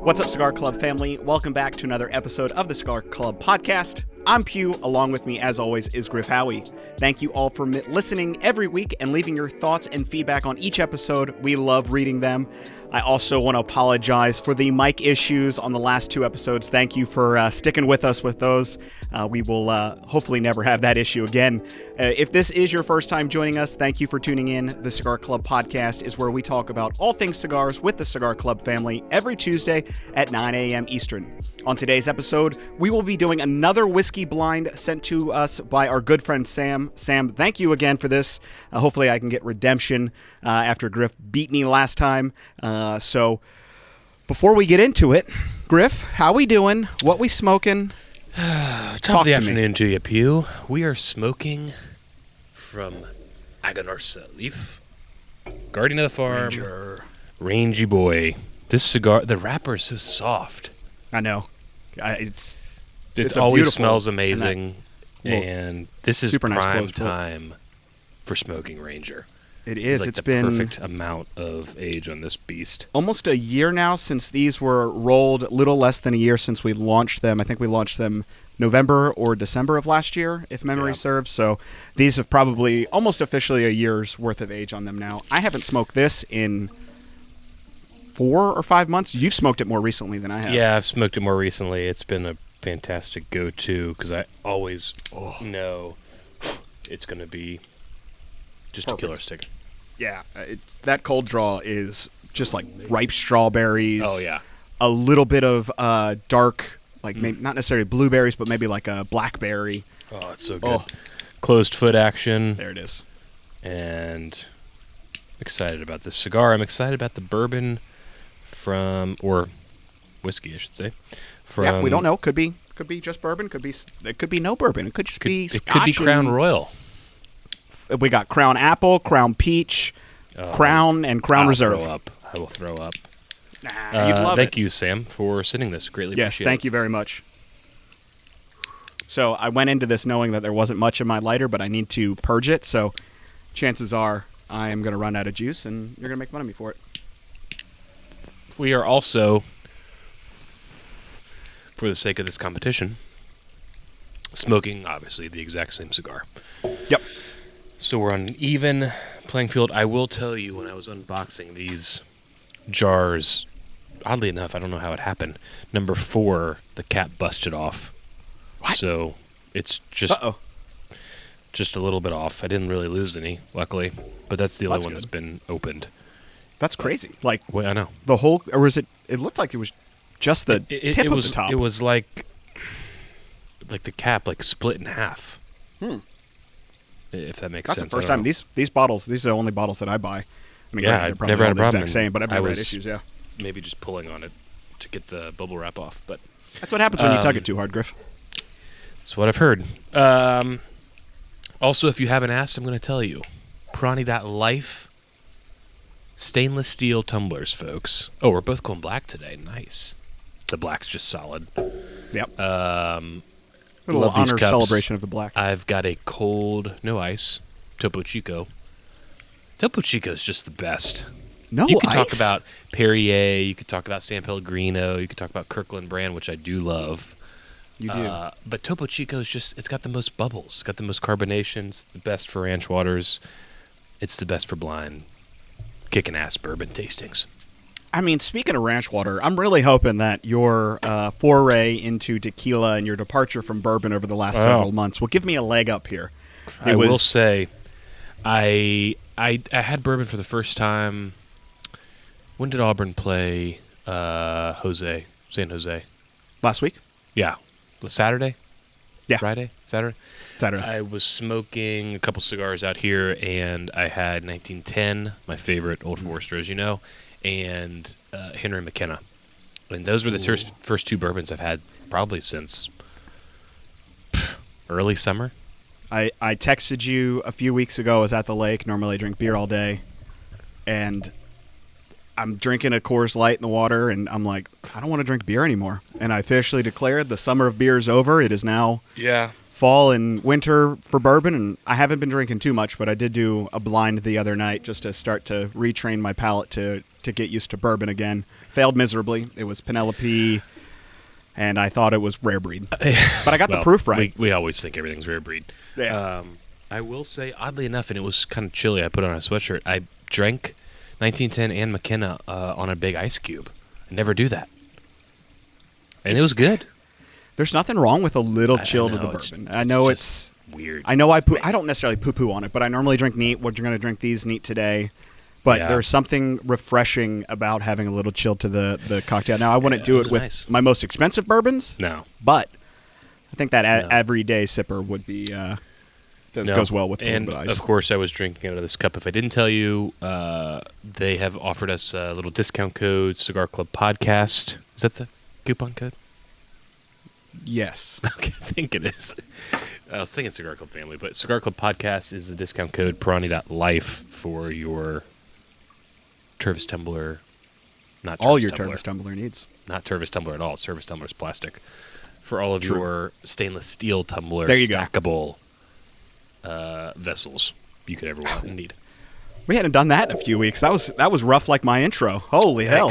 What's up, Cigar Club family? Welcome back to another episode of the Cigar Club podcast. I'm Pugh. Along with me, as always, is Griff Pugh. Thank you all for listening every week and leaving your thoughts and feedback on each episode. We love reading them. I also want to apologize for the mic issues on the last two episodes. Thank you for sticking with us with those. We will hopefully never have that issue again. If this is your first time joining us, thank you for tuning in. The Cigar Club podcast is where we talk about all things cigars with the Cigar Club family every Tuesday at 9 a.m. Eastern. On today's episode, we will be doing another whiskey blind sent to us by our good friend Sam. Sam, thank you again for this. Hopefully I can get redemption after Griff beat me last time. So before we get into it, Griff, how we doing? What we smoking? Top of the afternoon to you, Pew. We are smoking from Aganorsa Leaf, Guardian of the Farm, Rangy Boy. This cigar, the wrapper is so soft. I know. It always smells amazing, and this is prime nice time for smoking Ranger. It is. It's been the perfect amount of age on this beast. Almost a year now since these were rolled. A little less than a year since we launched them. I think we launched them November or December of last year, if memory serves. So these have probably almost officially a year's worth of age on them now. I haven't smoked this in 4 or 5 months. You've smoked it more recently than I have. Yeah, I've smoked it more recently. It's been a fantastic go-to because I always know it's going to be just perfect. A killer stick. Yeah, that cold draw is just like ripe strawberries. Oh, yeah. A little bit of dark, like maybe not necessarily blueberries, but maybe like a blackberry. Oh, it's so good. Closed foot action. There it is. And excited about this cigar. I'm excited about the bourbon or whiskey, I should say. Yeah, we don't know. Could be just bourbon. It could be no bourbon. It could just be Scotch. It could be Crown Royal. We got Crown Apple, Crown Peach, Crown, and Crown Reserve. I will throw up. You'd love thank you, Sam, for sending this. Greatly appreciate it. Yes, thank you very much. So I went into this knowing that there wasn't much in my lighter, but I need to purge it. So chances are I am going to run out of juice, and you're going to make fun of me for it. We are also, for the sake of this competition, smoking, obviously, the exact same cigar. Yep. So we're on an even playing field. I will tell you, when I was unboxing these jars, oddly enough, I don't know how it happened, number 4, the cap busted off. What? So it's just a little bit off. I didn't really lose any, luckily, but that's the only one that's been opened. That's crazy. Like, well, I know. The whole, or was it? It looked like it was just the tip of the top. It was like the cap, like split in half. If that makes sense. That's the first time. These bottles. These are the only bottles that I buy. I mean, yeah, I've never had a problem. The exact same, but I've never had issues. Yeah. Maybe just pulling on it to get the bubble wrap off, but that's what happens when you tug it too hard, Griff. That's what I've heard. Also, if you haven't asked, I'm going to tell you. Prani.life. Stainless steel tumblers, folks. Oh, we're both going black today. Nice. The black's just solid. Yep. A little honor celebration of the black. I've got a cold, no ice, Topo Chico. Topo Chico is just the best. No ice? You could talk about Perrier. You could talk about San Pellegrino. You could talk about Kirkland brand, which I do love. You do. But Topo Chico is just, it's got the most bubbles. It's got the most carbonations. The best for ranch waters. It's the best for blind, kicking ass bourbon tastings. I mean, speaking of ranch water, I'm really hoping that your foray into tequila and your departure from bourbon over the last several months will give me a leg up here. I will say, I had bourbon for the first time. When did Auburn play San Jose? Last week? Yeah. Saturday? Yeah. Friday? Saturday? Saturday. I was smoking a couple cigars out here, and I had 1910, my favorite Old Forester, as you know, and Henry McKenna. And those were the first two bourbons I've had probably since early summer. I texted you a few weeks ago. I was at the lake. Normally I drink beer all day. And I'm drinking a Coors Light in the water, and I'm like, I don't want to drink beer anymore. And I officially declared the summer of beer is over. It is now fall and winter for bourbon, and I haven't been drinking too much, but I did do a blind the other night just to start to retrain my palate to get used to bourbon again. Failed miserably. It was Penelope, and I thought it was rare breed. But I got the proof right. We always think everything's rare breed. Yeah. I will say, oddly enough, and it was kind of chilly, I put on a sweatshirt, I drank 1910 and McKenna on a big ice cube. I never do that. And it was good. There's nothing wrong with a little chill to the bourbon. I know it's weird. I know I don't necessarily poo-poo on it, but I normally drink neat. We're going to drink these neat today. But there's something refreshing about having a little chill to the cocktail. Now, I wouldn't do it with my most expensive bourbons. No. But I think that everyday sipper would be goes well with and ice. Of course, I was drinking out of this cup. If I didn't tell you, they have offered us a little discount code, Cigar Club Podcast. Is that the coupon code? Yes. Okay, I think it is. I was thinking Cigar Club Family, but Cigar Club Podcast is the discount code Pirani.life for your Tervis tumbler. Not Tervis all your tumbler. Tervis tumbler needs. Not Tervis tumbler at all. Tervis tumbler is plastic. For all of your stainless steel tumbler, there you stackable vessels you could ever want and need. We hadn't done that in a few weeks. That was rough like my intro. Holy hell.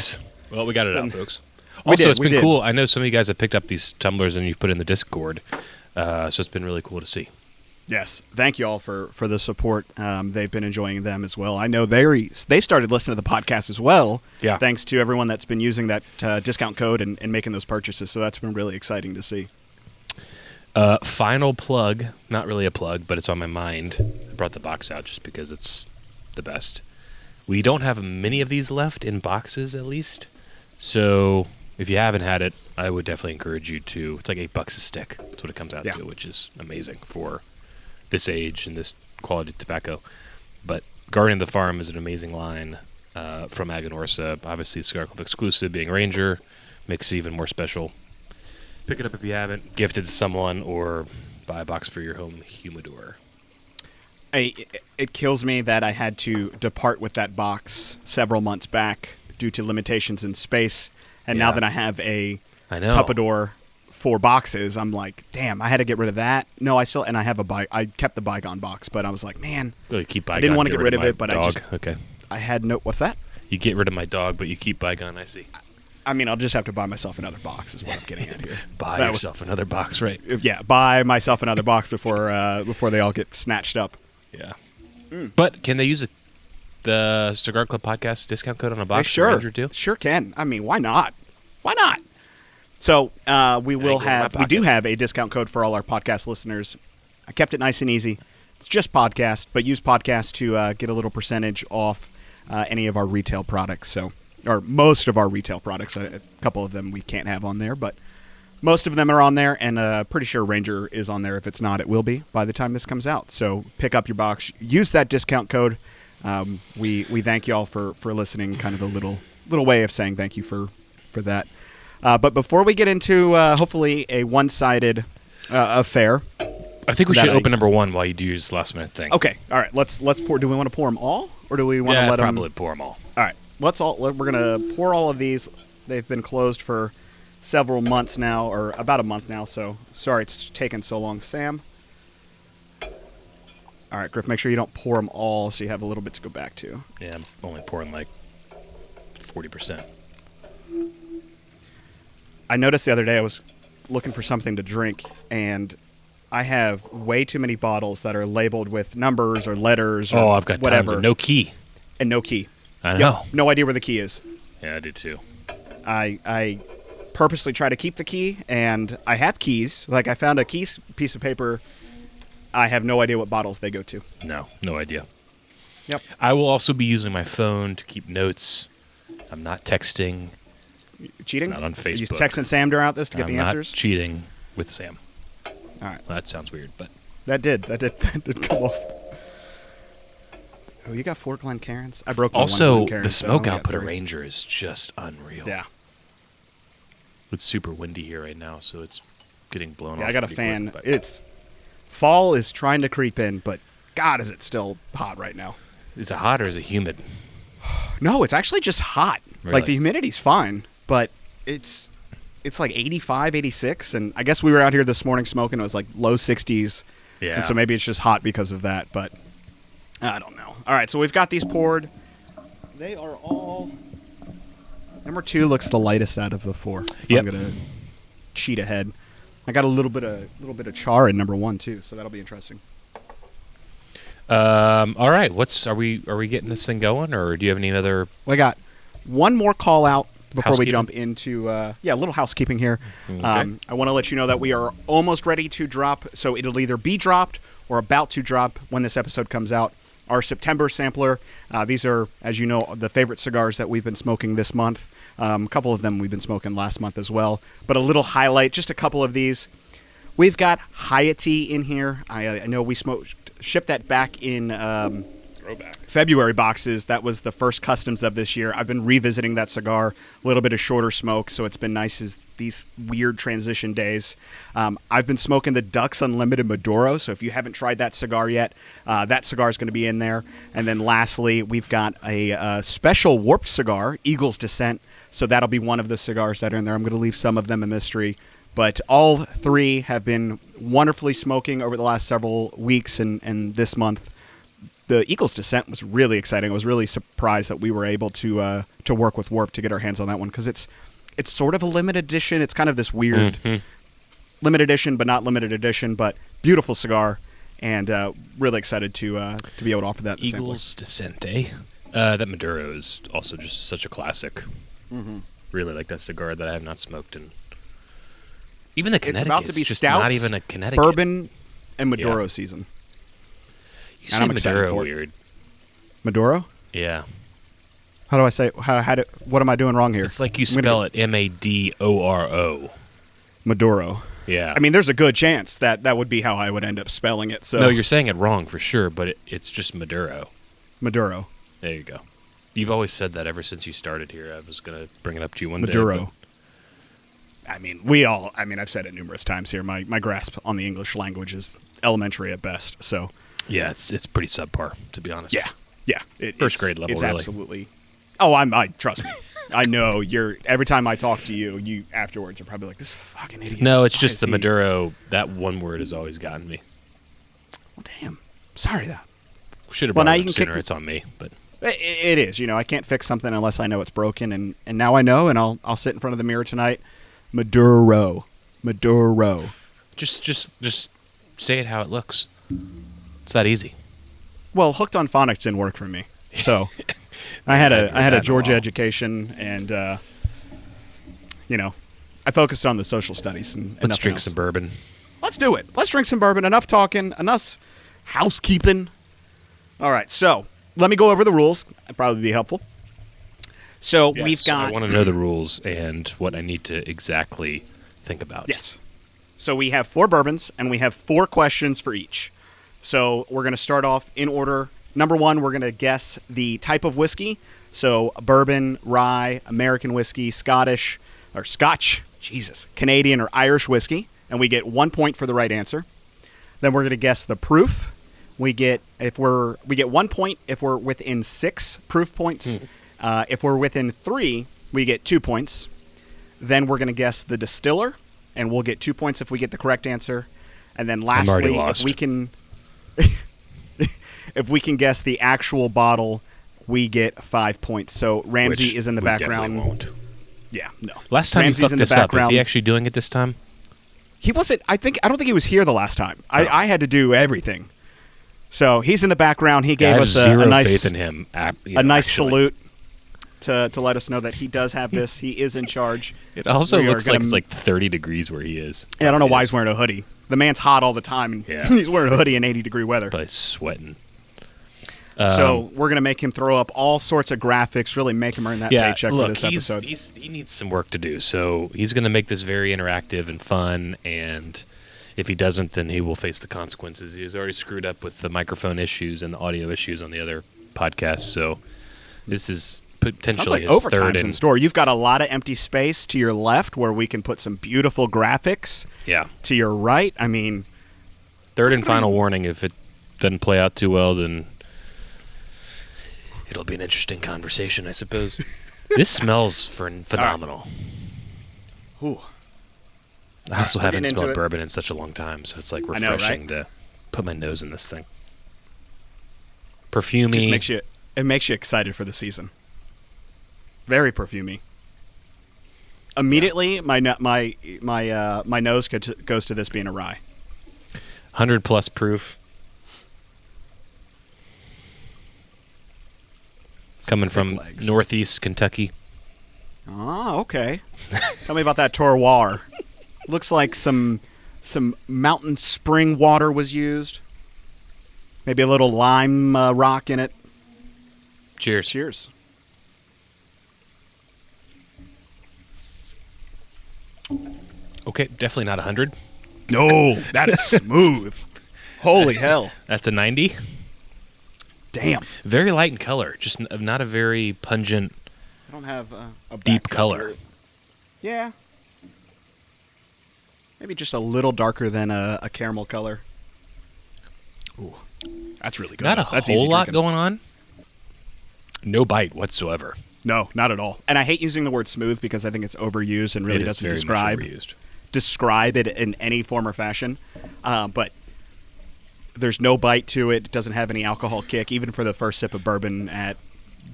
Well, we got it out, folks. Also, it's been cool. I know some of you guys have picked up these tumblers and you've put in the Discord, so it's been really cool to see. Yes. Thank you all for the support. They've been enjoying them as well. I know they started listening to the podcast as well, thanks to everyone that's been using that discount code and making those purchases, so that's been really exciting to see. Final plug, not really a plug, but it's on my mind. I brought the box out just because it's the best. We don't have many of these left in boxes, at least, so if you haven't had it, I would definitely encourage you to. It's like $8 a stick. That's what it comes out to, which is amazing for this age and this quality tobacco. But Guardian of the Farm is an amazing line from Aganorsa. Obviously, Cigar Club exclusive, being Ranger, makes it even more special. Pick it up if you haven't. Gift it to someone or buy a box for your home humidor. It kills me that I had to depart with that box several months back due to limitations in space. And now that I have a Tupperware 4 boxes, I'm like, damn, I had to get rid of that. No, I have I kept the Bygone box, but I was like, man, you keep Bygone, I didn't want to get rid of it, but dog. I had no, what's that? You get rid of my dog, but you keep Bygone, I see. I mean, I'll just have to buy myself another box is what I'm getting at here. Buy yourself another box, right? Yeah, buy myself another box before they all get snatched up. Yeah. But can they use the Cigar Club Podcast discount code on a box? Sure. Too? Sure can. I mean, why not? Why not? So we do have a discount code for all our podcast listeners. I kept it nice and easy. It's just podcast, but use podcast to get a little percentage off any of our retail products. Or most of our retail products. A couple of them we can't have on there, but most of them are on there, and pretty sure Ranger is on there. If it's not, it will be by the time this comes out. So pick up your box. Use that discount code. We thank you all for listening. Kind of a little way of saying thank you for that. But before we get into hopefully a one-sided affair, I think we should open number 1 while you do your last minute thing. Okay, all right. Let's pour. Do we want to pour them all, or do we want to let them? Probably pour them all. All right. We're gonna pour all of these. They've been closed for several months now, or about a month now. So sorry it's taken so long, Sam. All right, Griff. Make sure you don't pour them all, so you have a little bit to go back to. Yeah, I'm only pouring like 40%. I noticed the other day I was looking for something to drink, and I have way too many bottles that are labeled with numbers or letters. Or I've got whatever, tons and no key. And no key. I know. Yep, no idea where the key is. Yeah, I do too. I purposely try to keep the key, and I have keys. Like, I found a piece of paper. I have no idea what bottles they go to. No idea. Yep. I will also be using my phone to keep notes. I'm not texting. Cheating? Not on Facebook. Are you texting Sam during this to get the answers? I'm not cheating with Sam. All right. Well, that sounds weird, but that did come off. Oh, you got 4 Glencairns? I broke my also, one Glencairn, the smoke so output of Ranger is just unreal. Yeah. It's super windy here right now, so it's getting blown off. Yeah, I got a fan. Quick, fall is trying to creep in, but God, is it still hot right now. Is it hot or is it humid? No, it's actually just hot. Really? Like, the humidity's fine, but it's it's like 85, 86, and I guess we were out here this morning smoking. It was like low 60s. Yeah. And so maybe it's just hot because of that, but I don't know. All right, so we've got these poured. They are all... Number 2 looks the lightest out of the 4. If I'm going to cheat ahead. I got a little bit of char in number 1 too, so that'll be interesting. All right, are we getting this thing going, or do you have any other? Well, I got one more call out before we jump into a little housekeeping here. Okay. I want to let you know that we are almost ready to drop, so it'll either be dropped or about to drop when this episode comes out. Our September sampler. These are, as you know, the favorite cigars that we've been smoking this month. A couple of them we've been smoking last month as well. But a little highlight, just a couple of these. We've got Hayati in here. I know we shipped that back in February boxes. That was the first customs of this year. I've been revisiting that cigar, a little bit of shorter smoke, so it's been nice as these weird transition days. I've been smoking the Dux Unlimited Maduro, so if you haven't tried that cigar yet, that cigar is going to be in there. And then lastly, we've got a special warped cigar, Eagle's Descent, so that'll be one of the cigars that are in there. I'm going to leave some of them a mystery. But all 3 have been wonderfully smoking over the last several weeks and this month. The Eagle's Descent was really exciting. I was really surprised that we were able to work with Warp to get our hands on that one because it's sort of a limited edition. It's kind of this weird limited edition, but not limited edition, but beautiful cigar, and really excited to be able to offer that. Eagle's Descent, eh? That Maduro is also just such a classic. Mm-hmm. Really like that cigar that I have not smoked in. Even the Connecticut. It's about to be just stouts, not even a Connecticut. Bourbon, and Maduro season. You say Maduro weird. Maduro? Yeah. How do I say? What am I doing wrong here? It's like you spell it Madoro. Maduro. Yeah. I mean, there's a good chance that would be how I would end up spelling it. So no, you're saying it wrong for sure, but it's just Maduro. Maduro. There you go. You've always said that ever since you started here. I was going to bring it up to you one day. Maduro. I've said it numerous times here. My grasp on the English language is elementary at best. So yeah, it's pretty subpar, to be honest. Yeah. First grade level, it's really. Absolutely. Oh, I trust me. I know every time I talk to you afterwards are probably like, this fucking idiot. No, it's just the Maduro. That one word has always gotten me. Well, damn. Sorry that. Should have brought it up sooner. It's on me, but it is. I can't fix something unless I know it's broken, and now I know, and I'll sit in front of the mirror tonight. Maduro. Just say it how it looks. It's that easy. Well, Hooked on Phonics didn't work for me, so I had a Georgia education, and I focused on the social studies. And let's drink some bourbon. Let's do it. Let's drink some bourbon. Enough talking. Enough housekeeping. All right, so let me go over the rules. That'd probably be helpful. So yes, we've got... I want to know the rules and what I need to exactly think about. Yes. So we have 4 bourbons, and we have 4 questions for each. So we're going to start off in order. Number 1, we're going to guess the type of whiskey. So bourbon, rye, American whiskey, Scotch, Canadian or Irish whiskey. And we get 1 point for the right answer. Then we're going to guess the proof. We get 1 point if we're within 6 proof points. If we're within 3, we get 2 points. Then we're going to guess the distiller, and we'll get 2 points if we get the correct answer. And then lastly, if we can guess the actual bottle, we get 5 points. So Ramsey is in the background. Definitely won't. Yeah, no. Last time Ramsey's you fucked this up, is he actually doing it this time? He wasn't. I don't think he was here the last time. No. I had to do everything. So he's in the background. He gave us a nice faith in him. Salute to let us know that he does have this. He is in charge. It also looks like it's like 30 degrees where he is. Yeah, I don't know why he's wearing a hoodie. The man's hot all the time, and he's wearing a hoodie in 80-degree weather. Probably sweating. So we're going to make him throw up all sorts of graphics, really make him earn that paycheck for this episode. He needs some work to do, so he's going to make this very interactive and fun, and if he doesn't, then he will face the consequences. He's already screwed up with the microphone issues and the audio issues on the other podcasts, so this is potentially his third in store. You've got a lot of empty space to your left where we can put some beautiful graphics. Yeah. To your right, I mean... Third and final warning, if it doesn't play out too well, then it'll be an interesting conversation, I suppose. This smells phenomenal. Ooh. I also haven't smelled bourbon in such a long time, so it's like refreshing to put my nose in this thing. Perfumey. It makes you excited for the season. Very perfumey. Immediately, my nose goes to this being a rye. 100+ proof. Coming from Northeast Kentucky. Oh, okay. Tell me about that terroir. Looks like some mountain spring water was used. Maybe a little lime rock in it. Cheers. Cheers. Okay, definitely not 100. No, that is smooth. Holy hell. That's a 90. Damn. Very light in color, just not a very pungent, I don't have a deep color. Yeah. Maybe just a little darker than a caramel color. Ooh, that's really good. Not a that's whole lot going on. No bite whatsoever. No, not at all. And I hate using the word smooth because I think it's overused and really doesn't describe it in any form or fashion. But there's no bite to it. It doesn't have any alcohol kick, even for the first sip of bourbon at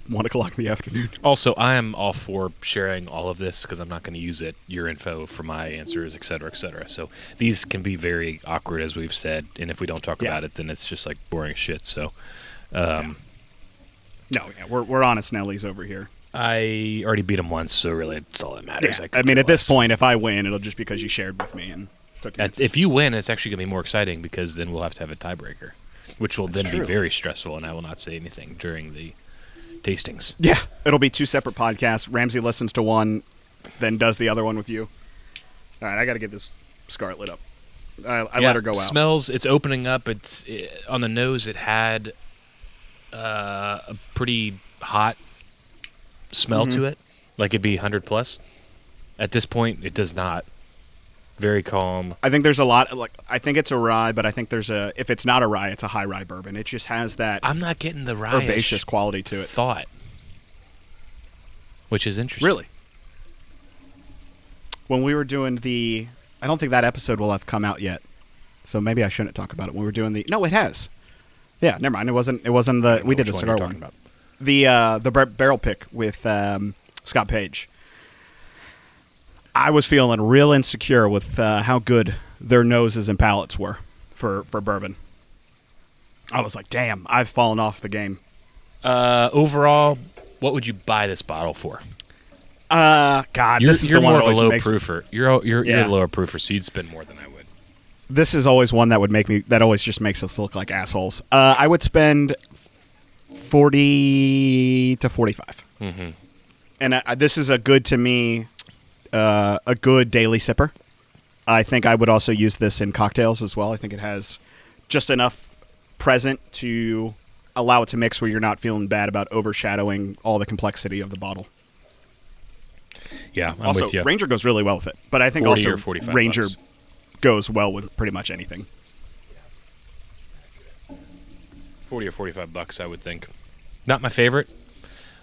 1 o'clock in the afternoon. Also, I am all for sharing all of this because I'm not going to use your info for my answers, et cetera, et cetera. So these can be very awkward, as we've said. And if we don't talk about it, then it's just like boring as shit. So, we're honest Nellies over here. I already beat him once, so really that's all that matters. Yeah. I mean, at this point, if I win, it'll just because you shared with me and took it. If you win, it's actually going to be more exciting because then we'll have to have a tiebreaker, which will be very stressful, and I will not say anything during the tastings. Yeah, it'll be 2 separate podcasts. Ramsey listens to one, then does the other one with you. All right, I got to get this Scarlet lit up. I let her go out. Smells. It's opening up. On the nose. It had a pretty hot smell to it, like it'd be 100+. At this point, it does not. Very calm. I think there's a lot. I think it's a rye, but I think if it's not a rye, it's a high rye bourbon. It just has that. I'm not getting the rye herbaceous quality to it. Thought, which is interesting. Really. When we were doing I don't think that episode will have come out yet, so maybe I shouldn't talk about it. When we were doing no, it has. Yeah, never mind. It wasn't the. We did the cigar one. About. The barrel pick with Scott Page. I was feeling real insecure with how good their noses and palates were for bourbon. I was like, damn, I've fallen off the game. Overall, what would you buy this bottle for? God, this is the one more of a low proofer. You're a lower proofer, so you'd spend more than I would. This is always one that would that always just makes us look like assholes. I would spend 40 to 45. Mm-hmm. And this is a good daily sipper. I think I would also use this in cocktails as well. I think it has just enough present to allow it to mix where you're not feeling bad about overshadowing all the complexity of the bottle. Yeah, I'm also, with you. Ranger goes really well with it. But I think also Ranger bucks. Goes well with pretty much anything. 40 or 45 bucks, I would think. Not my favorite.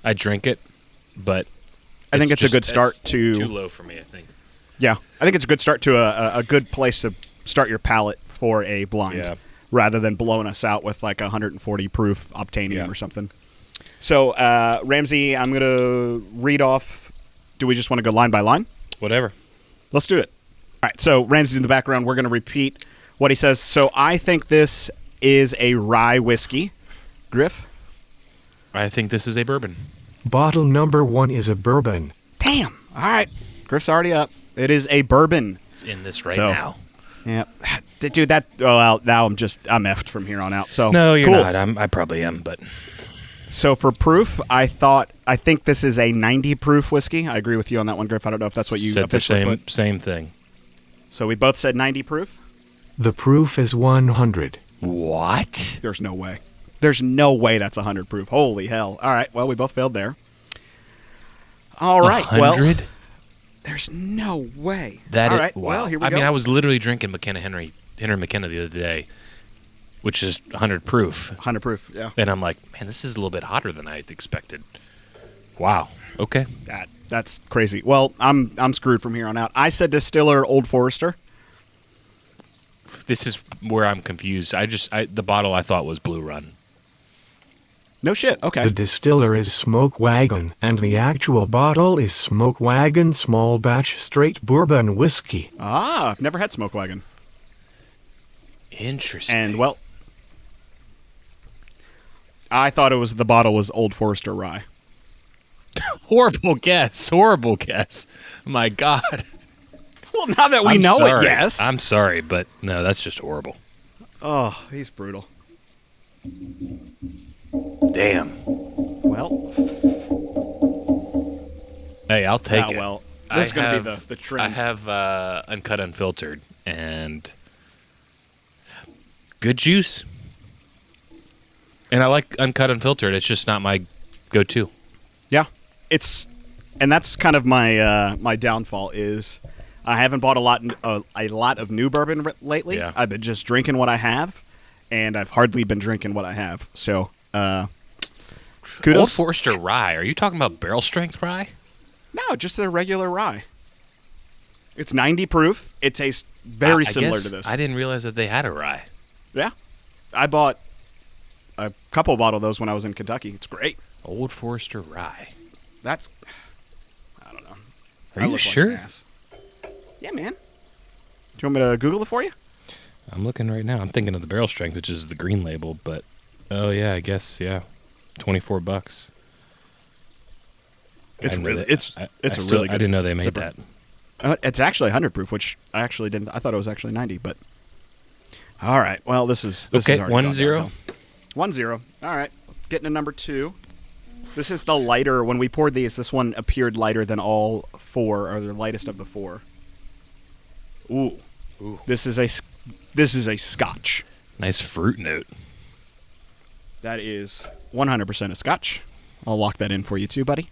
I drink it, but I think it's a good start to... Too low for me, I think. Yeah. I think it's a good start to a good place to start your palate for a blind, rather than blowing us out with like 140 proof Obtainium or something. So, Ramsey, I'm going to read off... Do we just want to go line by line? Whatever. Let's do it. All right, so Ramsey's in the background. We're going to repeat what he says. So I think this is a rye whiskey. Griff? I think this is a bourbon. Bottle number 1 is a bourbon. Damn. All right. Griff's already up. It is a bourbon. It's in this now. Yeah. Dude, that... Oh, well, now I'm effed from here on out. So no, you're cool. not. I probably am, but... So for proof, I think this is a 90 proof whiskey. I agree with you on that one, Griff. I don't know if that's what you said. Officially the same thing. So we both said 90 proof? The proof is 100. What? There's no way. There's no way that's 100 proof. Holy hell. All right, well, we both failed there. All right, 100? Well, there's no way. All right, wow. Well, here we go. I mean, I was literally drinking Henry McKenna the other day, which is 100 proof. 100 proof, yeah. And I'm like, man, this is a little bit hotter than I expected. Wow. Okay. That's crazy. Well, I'm screwed from here on out. I said distiller Old Forester. This is where I'm confused. The bottle I thought was Blue Run. No shit. Okay. The distiller is Smoke Wagon, and the actual bottle is Smoke Wagon Small Batch Straight Bourbon Whiskey. Ah, I've never had Smoke Wagon. Interesting. And, well, I thought the bottle was Old Forester Rye. Horrible guess. Horrible guess. My God. Well, now that we know it, yes. I'm sorry, but no, that's just horrible. Oh, he's brutal. Damn. Well. Hey, I'll take it. Well, this is going to be the trend. I have Uncut Unfiltered and good juice. And I like Uncut Unfiltered. It's just not my go-to. Yeah. And that's kind of my my downfall is I haven't bought a lot of new bourbon lately. Yeah. I've been just drinking what I have, and I've hardly been drinking what I have. So, kudos. Old Forester Rye. Are you talking about barrel strength rye? No, just a regular rye. It's 90 proof. It tastes very similar to this. I didn't realize that they had a rye. Yeah. I bought a couple bottle of those when I was in Kentucky. It's great. Old Forester Rye. I don't know. Are you sure? Yeah, man. Do you want me to Google it for you? I'm looking right now. I'm thinking of the barrel strength, which is the green label, but oh yeah, I guess yeah, $24. It's really good. I didn't know they made that. It's actually 100 proof, which I actually didn't. I thought it was actually 90, but all right. Well, this is okay. Is 1-0. 1-0. All right. Getting to number 2. This is the lighter. When we poured these, this one appeared lighter than all 4, or the lightest of the 4. Ooh. This is a Scotch. Nice fruit note. That is 100% a Scotch. I'll lock that in for you too, buddy.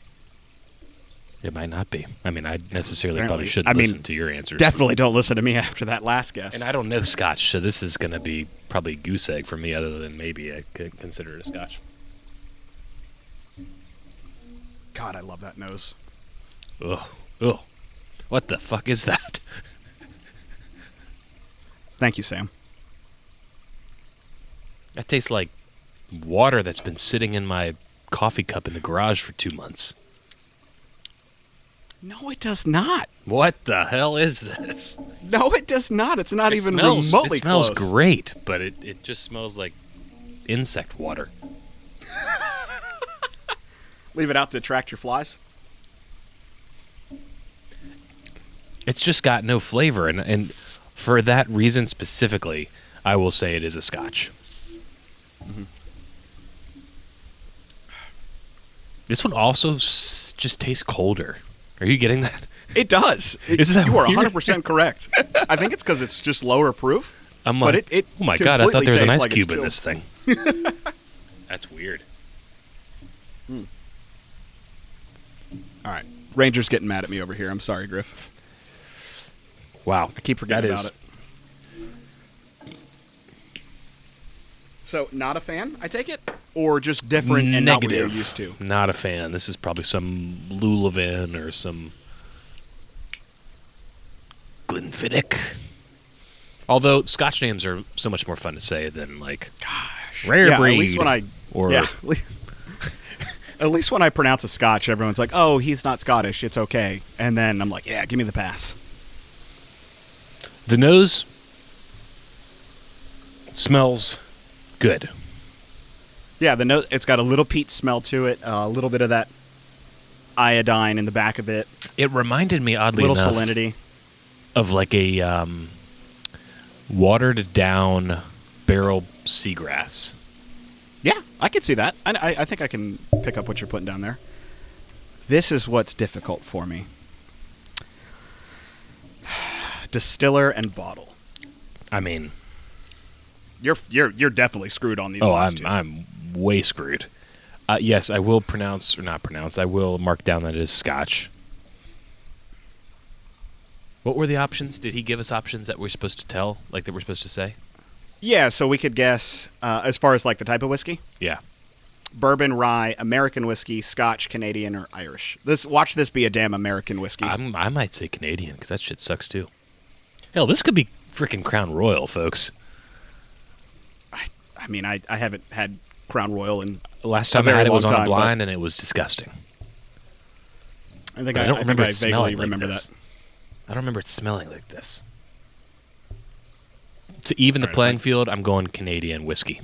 It might not be. I mean, I necessarily probably shouldn't listen to your answers. Definitely don't listen to me after that last guess. And I don't know Scotch, so this is going to be probably goose egg for me, other than maybe I could consider it a Scotch. God, I love that nose. Ugh. What the fuck is that? Thank you, Sam. That tastes like water that's been sitting in my coffee cup in the garage for 2 months. No, it does not. What the hell is this? No, it does not. It's not even remotely close. It smells great, but it just smells like insect water. Leave it out to attract your flies? It's just got no flavor, and for that reason specifically, I will say it is a Scotch. Mm-hmm. This one also just tastes colder. Are you getting that? It does. You are 100% correct. I think it's because it's just lower proof. I'm like, it oh my God, I thought there was an ice like cube in this thing. That's weird. All right. Ranger's getting mad at me over here. I'm sorry, Griff. Wow. I keep forgetting about it. So, not a fan, I take it? Or just different and not what you're used to? Not a fan. This is probably some Lulavan or some Glenfiddich. Although Scotch names are so much more fun to say than like rare breed. At least when at least when I pronounce a Scotch, everyone's like, "Oh, he's not Scottish. It's okay." And then I'm like, "Yeah, give me the pass." The nose smells good. Yeah, the nose. It's got a little peat smell to it. A little bit of that iodine in the back of it. It reminded me, oddly enough, salinity of like a watered down barrel seagrass. Yeah, I could see that. I think I can pick up what you're putting down there. This is what's difficult for me. Distiller and bottle. I mean, you're definitely screwed on these. I'm way screwed. Yes, I will pronounce or not pronounce. I will mark down that it is Scotch. What were the options? Did he give us options that we're supposed to tell, like that we're supposed to say? Yeah, so we could guess as far as like the type of whiskey. Yeah. bourbon, rye, American whiskey, Scotch, Canadian, or Irish. Watch this be a damn American whiskey. I might say Canadian because that shit sucks too. Hell, this could be freaking Crown Royal, folks. I mean, I haven't had Crown Royal in last time I had it was on a blind, and it was disgusting. I don't remember it smelling like this. I don't remember it smelling like this. To even the playing field, I'm going Canadian whiskey.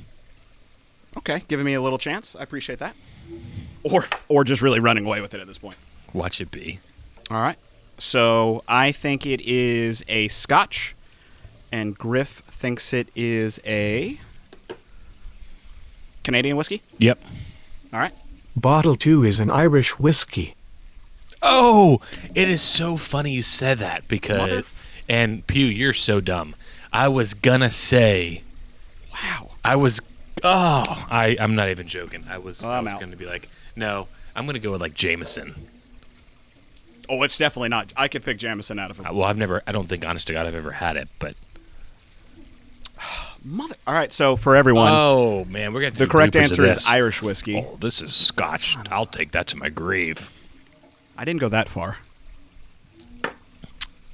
Okay, giving me a little chance. I appreciate that. Or just really running away with it at this point. Watch it be. All right. So I think it is a Scotch, and Griff thinks it is a Canadian whiskey? Yep. All right. Bottle 2 is an Irish whiskey. Oh, it is so funny you said that because... And Pugh, you're so dumb. I was gonna say... Wow. I'm not even joking. I was going to be like, no, I'm going to go with like Jameson. Oh, it's definitely not. I could pick Jameson out of it. Well, I don't think, honest to God, I've ever had it, but. All right, so for everyone. Oh, man, we're going to the correct answer is Irish whiskey. Oh, this is Scotch. I'll take that to my grave. I didn't go that far.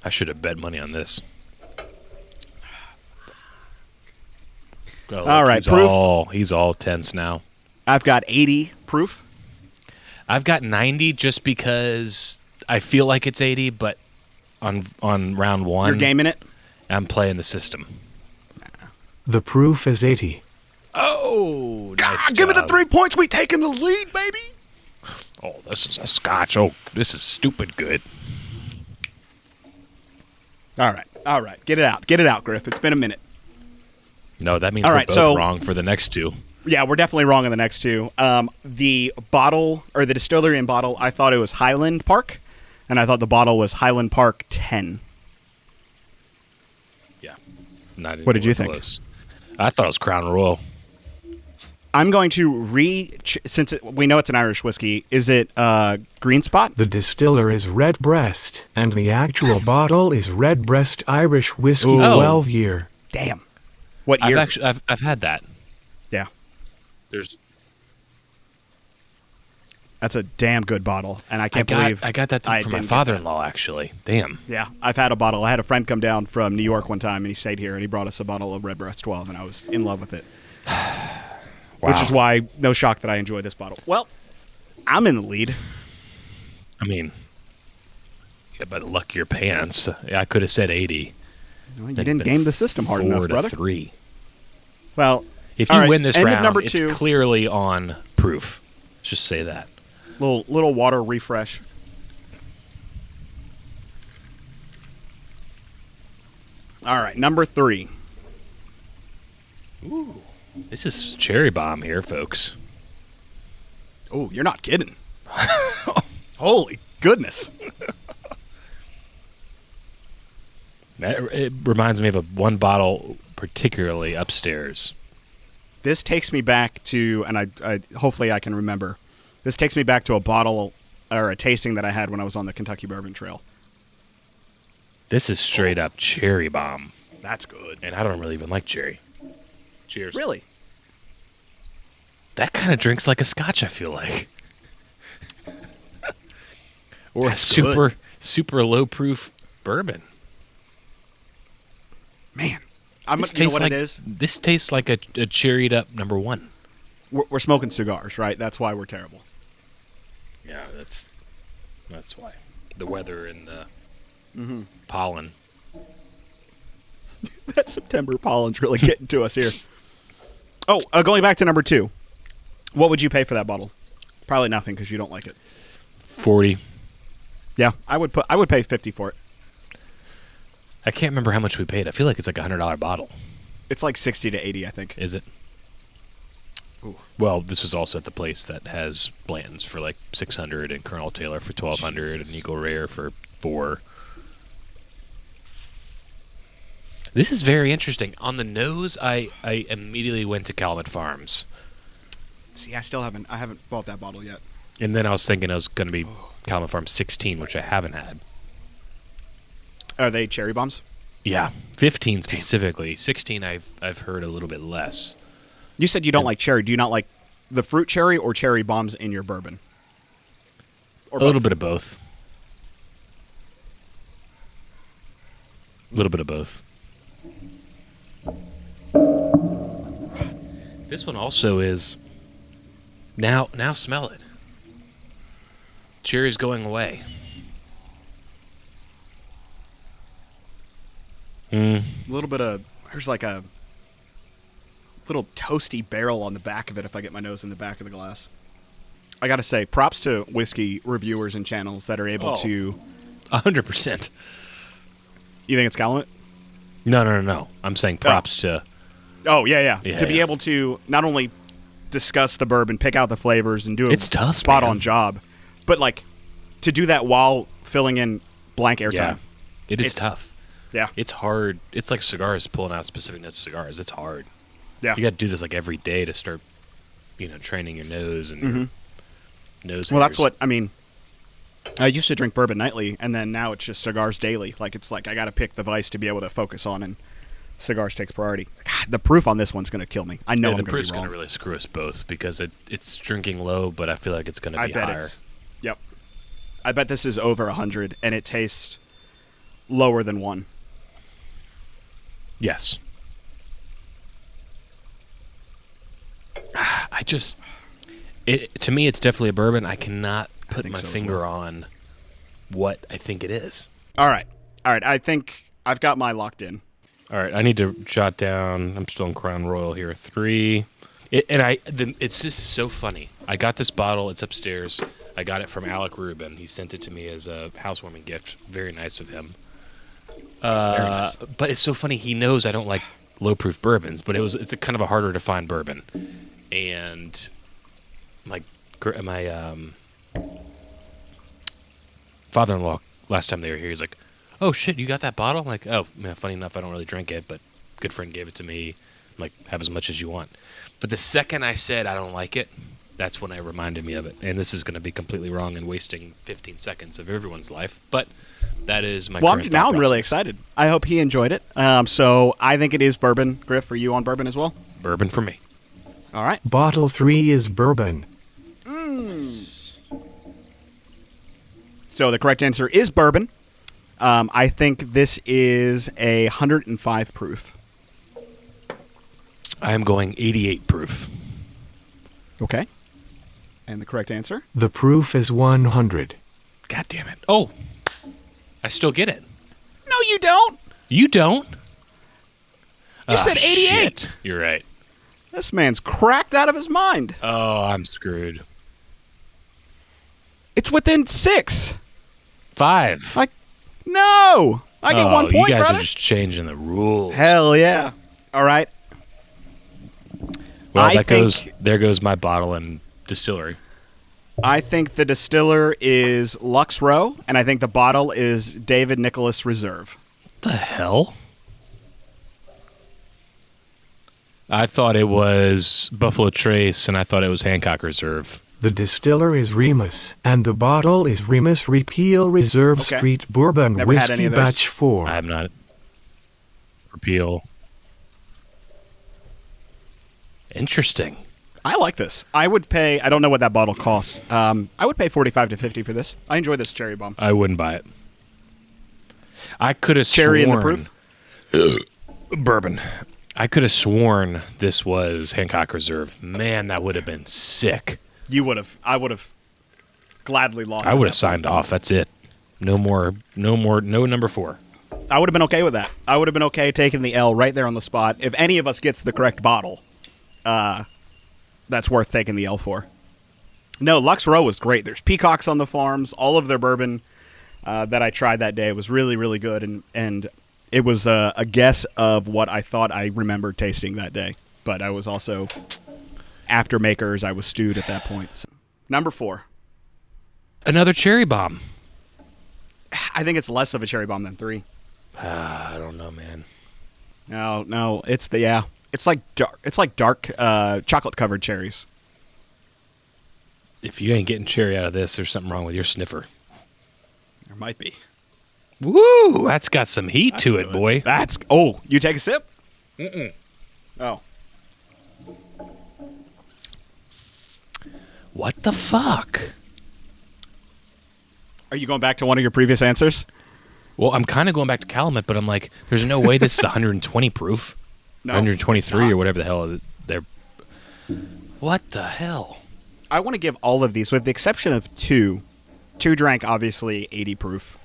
I should have bet money on this. Oh, all right, proof. He's all tense now. I've got 80 proof. I've got 90 just because I feel like it's 80, but on round one, you're gaming it. I'm playing the system. The proof is 80. Oh, nice job. Give me the 3 points. We taking the lead, baby. Oh, this is a Scotch. Oh, this is stupid good. All right. Get it out, Griff. It's been a minute. No, that means we're both wrong for the next two. Yeah, we're definitely wrong on the next two. The bottle, or the distillery and bottle, I thought it was Highland Park, and I thought the bottle was Highland Park 10. Yeah. What did you think? Close. I thought it was Crown Royal. I'm going to since we know it's an Irish whiskey, is it Green Spot? The distiller is Redbreast, and the actual bottle is Redbreast Irish Whiskey 12-year. Damn. What year? I've had that. Yeah. That's a damn good bottle, and I can't believe I got that from my father-in-law. Actually, damn. Yeah, I've had a bottle. I had a friend come down from New York one time, and he stayed here, and he brought us a bottle of Redbreast 12, and I was in love with it. Wow. Which is why, no shock that I enjoy this bottle. Well, I'm in the lead. I mean, by the luck of your pants, I could have said 80. Well, you didn't game the system hard enough, brother. 4-3. Well, if you win this round, it's clearly on proof. Let's just say that. Little water refresh. All right, number 3. Ooh, this is cherry bomb here, folks. Oh, you're not kidding. Holy goodness. It reminds me of one bottle, particularly upstairs. This takes me back to, and I hopefully I can remember. This takes me back to a bottle or a tasting that I had when I was on the Kentucky Bourbon Trail. This is straight up cherry bomb. That's good. And I don't really even like cherry. Cheers. Really? That kind of drinks like a Scotch, I feel like. Or That's a super low proof bourbon. Man, you know what it is? This tastes like a cherried up number 1. We're smoking cigars, right? That's why we're terrible. Yeah, that's why. The weather and the pollen. That September pollen's really getting to us here. Oh, going back to number 2. What would you pay for that bottle? Probably nothing because you don't like it. 40. Yeah, I would pay 50 for it. I can't remember how much we paid. I feel like it's like a $100 bottle. It's like 60 to 80, I think. Is it? Ooh. Well, this was also at the place that has Blanton's for like $600 and Colonel Taylor for $1,200 and Eagle Rare for $400. This is very interesting. On the nose, I immediately went to Calumet Farms. See, I haven't bought that bottle yet. And then I was thinking it was going to be Calumet Farms 16, which I haven't had. Are they cherry bombs? Yeah, 15 specifically. 16 I've heard a little bit less. You said you don't like cherry. Do you not like the fruit cherry or cherry bombs in your bourbon? Or a little bit of both. A little bit of both. This one also is... Now smell it. Cherry's going away. A little bit of... There's like a little toasty barrel on the back of it if I get my nose in the back of the glass. I gotta say, props to whiskey reviewers and channels that are able to... 100%. You think it's Calumet? No. I'm saying props to... Oh, yeah. To be able to not only discuss the bourbon, pick out the flavors, and do a spot-on job, but like to do that while filling in blank airtime. Yeah. It's tough. Yeah. It's hard. It's like cigars, pulling out specific notes of cigars. It's hard. Yeah. You got to do this like every day to start, training your nose and your nose. Well, that's what, I mean, I used to drink bourbon nightly, and then now it's just cigars daily. Like, it's like I got to pick the vice to be able to focus on, and cigars takes priority. God, the proof on this one's going to kill me. I know I'm going to be wrong. The proof's going to really screw us both because it's drinking low, but I feel like it's going to be higher. Yep. I bet this is over 100, and it tastes lower than 1. Yes. To me, it's definitely a bourbon. I cannot put my finger on what I think it is. All right. I think I've got mine locked in. All right. I need to jot down. I'm still in Crown Royal here. 3. It's just so funny. I got this bottle. It's upstairs. I got it from Alec Rubin. He sent it to me as a housewarming gift. Very nice of him. Very nice. But it's so funny. He knows I don't like low-proof bourbons, but it's a kind of a harder to find bourbon. And my father-in-law, last time they were here, he's like, "Oh shit, you got that bottle?" I'm like, "Oh, man, funny enough, I don't really drink it, but good friend gave it to me. I'm like, have as much as you want." But the second I said I don't like it, that's when it reminded me of it. And this is going to be completely wrong and wasting 15 seconds of everyone's life, but that is my current thought I'm really excited. I hope he enjoyed it. So I think it is bourbon. Griff, are you on bourbon as well? Bourbon for me. All right. Bottle 3 is bourbon. So the correct answer is bourbon. I think this is a 105 proof. I am going 88 proof. Okay. And the correct answer? The proof is 100. God damn it. Oh, I still get it. No, you don't. You don't? You said 88. Shit. You're right. This man's cracked out of his mind. Oh, I'm screwed. It's within 6. 5. Like, no. I get 1 point, you guys brother. are just changing the rules. Hell yeah. All right. Well, there goes my bottle and distillery. I think the distiller is Lux Row, and I think the bottle is David Nicholas Reserve. The hell? I thought it was Buffalo Trace, and I thought it was Hancock Reserve. The distiller is Remus, and the bottle is Remus Repeal Reserve Street Bourbon Never had any Whiskey of those. Batch 4. I have not. Repeal. Interesting. I like this. I would pay, I don't know what that bottle cost. I would pay $45 to $50 for this. I enjoy this cherry bomb. I wouldn't buy it. I could have Cherry sworn... in the proof? Bourbon. I could have sworn this was Hancock Reserve. Man, that would have been sick. You would have. I would have gladly lost. I would have signed off. That's it. No more, no number 4. I would have been okay with that. I would have been okay taking the L right there on the spot. If any of us gets the correct bottle, that's worth taking the L for. No, Lux Row was great. There's peacocks on the farms. All of their bourbon that I tried that day was really, really good. And it was a guess of what I thought I remembered tasting that day. But I was also, after makers, I was stewed at that point. So, number 4. Another cherry bomb. I think it's less of a cherry bomb than 3. I don't know, man. No, it's It's like dark chocolate covered cherries. If you ain't getting cherry out of this, there's something wrong with your sniffer. There might be. Woo! That's got some heat to it, boy. You take a sip? Mm-mm. Oh. What the fuck? Are you going back to one of your previous answers? Well, I'm kind of going back to Calumet, but I'm like, there's no way this is 120 proof. No, 123 or whatever the hell they're. What the hell? I want to give all of these, with the exception of two. Two drank, obviously, 80 proof.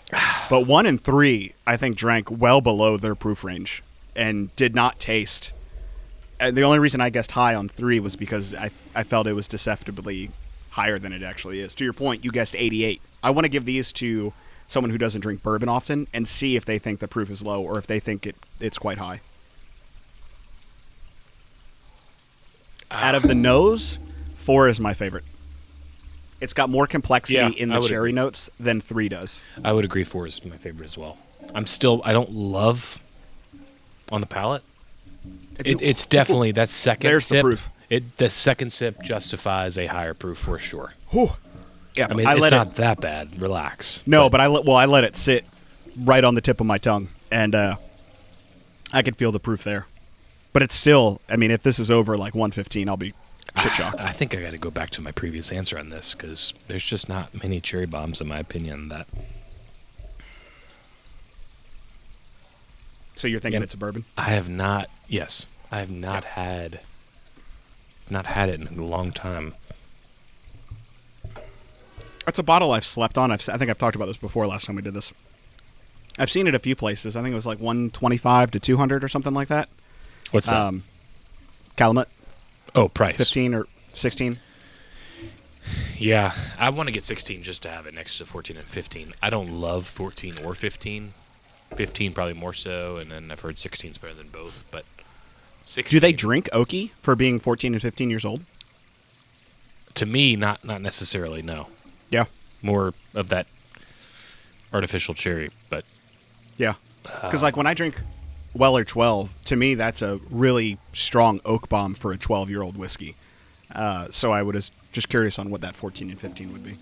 But 1 and 3, I think, drank well below their proof range and did not taste. And the only reason I guessed high on 3 was because I felt it was deceptively higher than it actually is. To your point, you guessed 88. I want to give these to someone who doesn't drink bourbon often and see if they think the proof is low or if they think it's quite high. Out of the nose, 4 is my favorite. It's got more complexity in the cherry notes than 3 does. I would agree 4 is my favorite as well. I don't love on the palate. It's definitely that second There's sip. The proof. The second sip justifies a higher proof for sure. Whew. Yeah, I mean, it's not that bad. Relax. No, but I let it sit right on the tip of my tongue, and I could feel the proof there. But it's still, I mean, if this is over like 115, I'll be shit shocked. I think I got to go back to my previous answer on this because there's just not many cherry bombs, in my opinion. That. So you're thinking it's a bourbon? I have not. Yes, I have not had. Not had it in a long time. It's a bottle I've slept on. I think I've talked about this before. Last time we did this, I've seen it a few places. I think it was like 125 to 200 or something like that. What's that? Calumet. Oh, price 15 or 16. Yeah, I want to get 16 just to have it next to 14 and 15. I don't love 14 or 15. 15 probably more so, and then I've heard 16 is better than both. But 16, do they drink oaky for being 14 and 15 years old? To me, not necessarily. No. Yeah. More of that artificial cherry, but yeah, because like when I drink Weller 12, to me that's a really strong oak bomb for a 12-year-old whiskey. So I was just curious on what that 14 and 15 would be.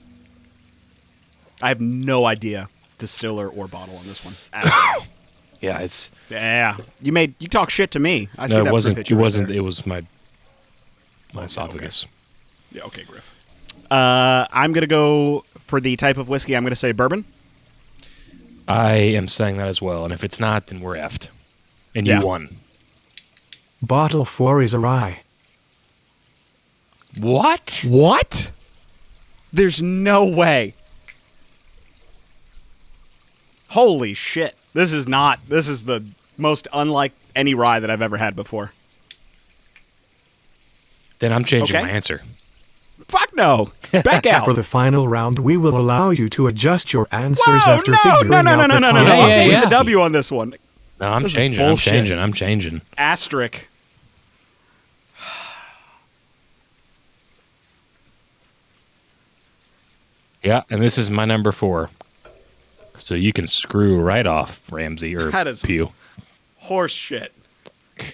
I have no idea distiller or bottle on this one. yeah, it's you talk shit to me. I see that. It wasn't. It wasn't. It was my esophagus. Okay. Yeah. Okay, Griff. I'm gonna go for the type of whiskey. I'm gonna say bourbon. I am saying that as well, and if it's not, then we're effed. And you won. Bottle 4 is a rye. What? What? There's no way. Holy shit. This is the most unlike any rye that I've ever had before. Then I'm changing my answer. Fuck no. Back out. For the final round, we will allow you to adjust your answers after no, figuring no, out the time. I'm taking the W on this one. No, I'm changing. I'm changing. Asterisk. Yeah, and this is my number 4. So you can screw right off, Ramsey or That is Pugh. Horse shit.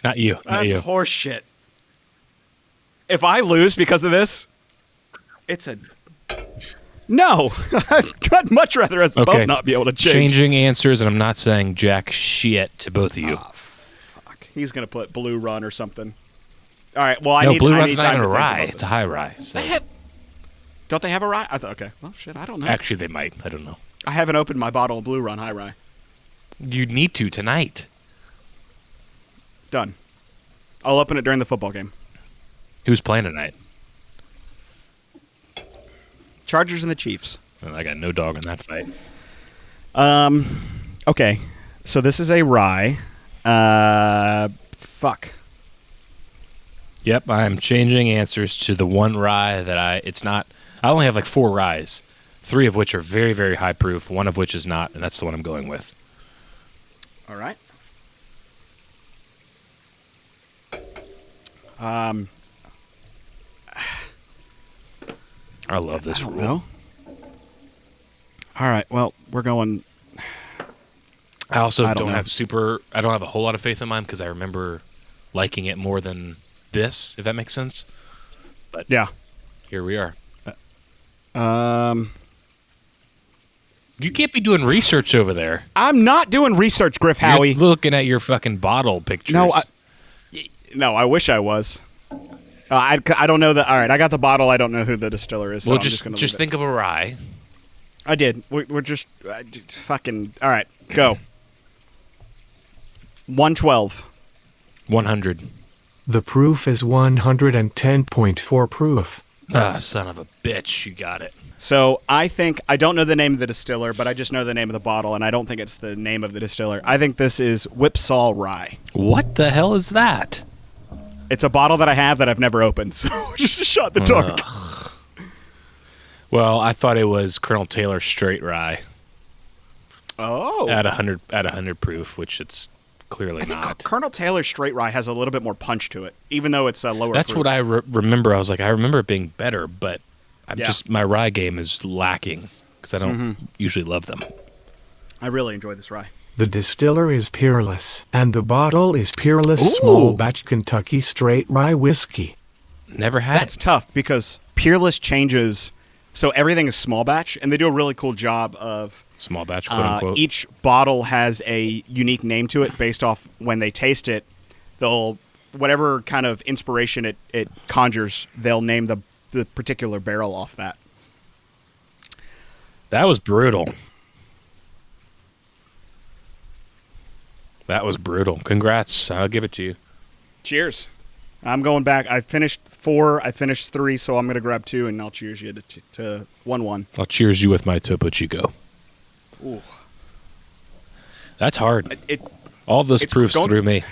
Not you. That's horse shit. If I lose because of this, it's a... No. I'd much rather us both not be able to change. Changing answers, and I'm not saying jack shit to both of you. Oh, fuck. He's going to put Blue Run or something. All right, well, Blue Run's need not time even to a think rye. about It's this. a high rye. So. Don't they have a rye? Okay. Well, shit, I don't know. Actually, they might. I don't know. I haven't opened my bottle of Blue Run High Rye. You need to tonight. Done. I'll open it during the football game. Who's playing tonight? Chargers and the Chiefs. Well, I got no dog in that fight. Okay. So this is a rye. Fuck. Yep, I'm changing answers to the one rye that it's not. I only have like 4 ryes, 3 of which are very, very high proof, 1 of which is not, and that's the one I'm going with. All right. I love this rule. No. All right. Well, we're going. I also don't know. I don't have a whole lot of faith in mine because I remember liking it more than this, if that makes sense. But yeah, here we are. You can't be doing research over there. I'm not doing research, Griff Howie. You're looking at your fucking bottle pictures. No, I wish I was. I don't know the. All right, I got the bottle. I don't know who the distiller is. So Well, I'm just gonna just think of a rye. I did. We're just fucking. All right, go. 112. 100. The proof is 110.4 proof. Ah, son of a bitch! You got it. So I don't know the name of the distiller, but I just know the name of the bottle, and I don't think it's the name of the distiller. I think this is Whipsaw Rye. What the hell is that? It's a bottle that I have that I've never opened, so just a shot in the dark. Well, I thought it was Colonel Taylor Straight Rye. Oh, At 100 proof, which it's clearly not. Colonel Taylor Straight Rye has a little bit more punch to it, even though it's a lower. That's proof. what I remember. I was like, I remember it being better, but my rye game is lacking because I don't usually love them. I really enjoy this rye. The distiller is Peerless, and the bottle is Peerless Ooh. Small Batch Kentucky Straight Rye Whiskey. Never had That's it. tough because Peerless changes, so everything is small batch, and they do a really cool job of Small batch, quote unquote. each bottle has a unique name to it based off when they taste it. They'll whatever kind of inspiration it conjures, they'll name the particular barrel off that. That was brutal. That was brutal. Congrats. I'll give it to you. Cheers. I'm going back. I finished 4. I finished 3, so I'm going to grab 2, and I'll cheers you to 1-1. I'll cheers you with my Topo Chico. Ooh. That's hard. It All those it's proofs going- through me.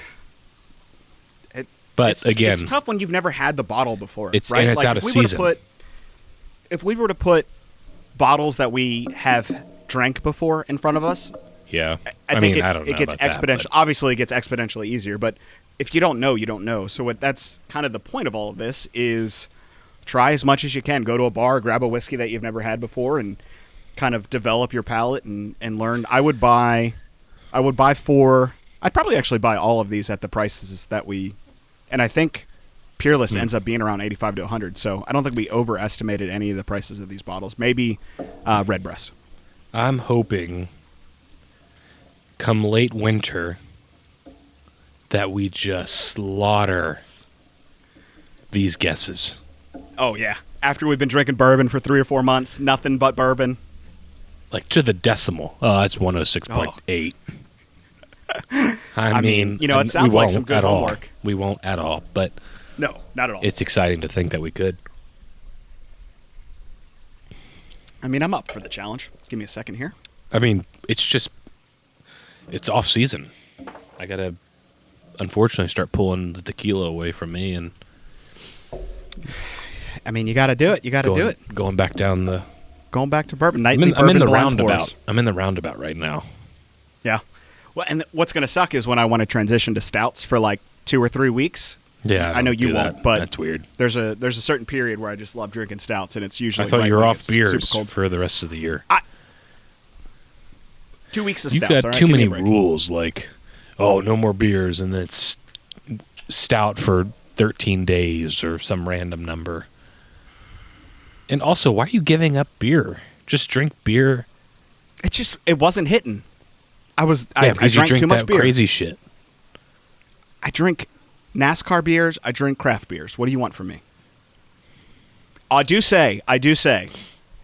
But again, it's tough when you've never had the bottle before. It's right? and it's like out of season. If we were to put bottles that we have drank before in front of us, yeah. I think I don't know it gets about exponential. that, Obviously, it gets exponentially easier. But if you don't know, you don't know. So that's kind of the point of all of this: is try as much as you can. Go to a bar, grab a whiskey that you've never had before, and kind of develop your palate and learn. I would buy 4. I'd probably actually buy all of these at the prices that we. And I think Peerless ends up being around 85 to 100. So I don't think we overestimated any of the prices of these bottles. Maybe Redbreast. I'm hoping come late winter that we just slaughter these guesses. Oh, yeah. After we've been drinking bourbon for 3 or 4 months, nothing but bourbon. Like to the decimal. Oh, that's 106.8. I mean, it sounds like some good homework. We won't at all, but No, not at all. it's exciting to think that we could. I mean, I'm up for the challenge. Give me a second here. I mean, it's off season. I gotta, unfortunately, start pulling the tequila away from me and. I mean, you got to do it. You got to do it. Going back down the. Going back to bourbon. I'm Nightly in bourbon the blind roundabout. pours. I'm in the roundabout right now. Yeah. Well, and what's going to suck is when I want to transition to stouts for like 2 or 3 weeks. Yeah, I know you won't, but that's weird. There's a certain period where I just love drinking stouts, and it's usually. I thought right you were when off it's super beers cold. for the rest of the year. 2 weeks of You've stouts. got all right? too Give me many a break. rules, like, oh, no more beers, and then it's stout for 13 days or some random number. And also, why are you giving up beer? Just drink beer. It wasn't hitting. I Because drank you drink too much that beer. crazy shit. I drink NASCAR beers. I drink craft beers. What do you want from me? I do say,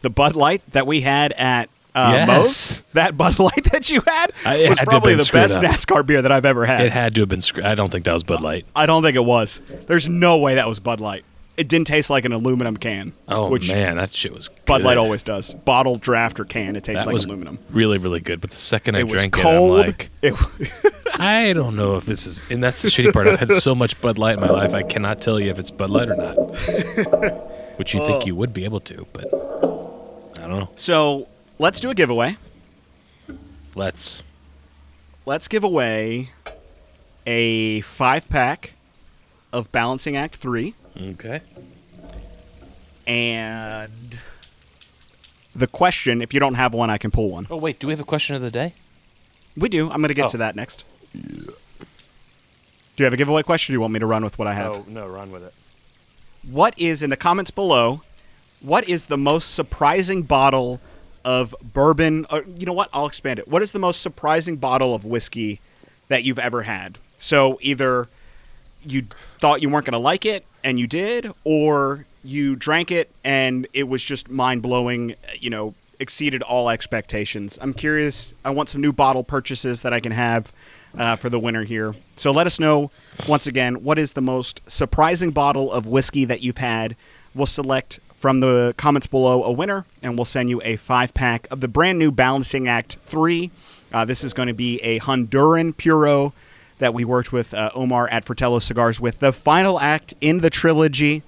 the Bud Light that we had at Yes. Moe's, that Bud Light that you had, It was had to have probably been the screwed best up. NASCAR beer that I've ever had. It had to have been. I don't think that was Bud Light. I don't think it was. There's no way that was Bud Light. It didn't taste like an aluminum can. Oh, which man, that shit was good. Bud Light always does. Bottle, draft, or can. It tastes That like was aluminum. really, really good. But the second I It was drank cold. it, I'm like, I don't know if this is, and that's the shitty part. I've had so much Bud Light in my life, I cannot tell you if it's Bud Light or not. Which you think you would be able to, but I don't know. So let's do a giveaway. Let's Let's give away a 5-pack of Balancing Act 3. Okay. And the question, if you don't have one, I can pull one. Oh, wait, do we have a question of the day? We do. I'm going to get to that next. Do you have a giveaway question, or do you want me to run with what I have? Oh, no, run with it. What is, in the comments below, what is the most surprising bottle of bourbon? Or, you know what? I'll expand it. What is the most surprising bottle of whiskey that you've ever had? So either you thought you weren't going to like it and you did, or you drank it and it was just mind-blowing, exceeded all expectations. I'm curious. I want some new bottle purchases that I can have for the winter here. So let us know, once again, what is the most surprising bottle of whiskey that you've had. We'll select from the comments below a winner, and we'll send you a 5-pack of the brand new Balancing Act 3. This is going to be a Honduran Puro that we worked with Omar at Fratello Cigars with, the final act in the trilogy.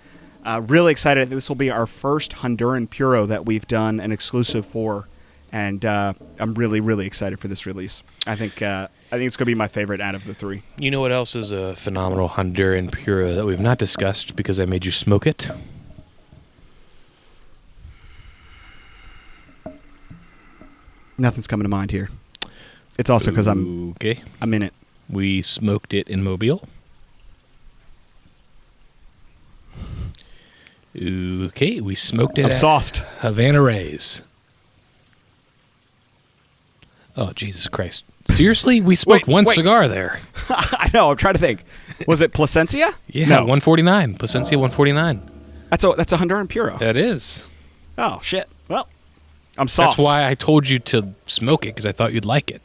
Really excited. This will be our first Honduran Puro that we've done an exclusive for, and I'm really, really excited for this release. I think it's going to be my favorite out of the 3. You know what else is a phenomenal Honduran Puro that we've not discussed because I made you smoke it? Nothing's coming to mind here. It's also because I'm in it. We smoked it in Mobile. Okay, we smoked it I'm sauced. Havana Reyes. Oh, Jesus Christ. Seriously? We smoked one cigar there. I know. I'm trying to think. Was it Plasencia? Yeah, no. 149. Plasencia 149. That's a Honduran Puro. That is. Oh, shit. Well, I'm sauced. That's why I told you to smoke it, because I thought you'd like it.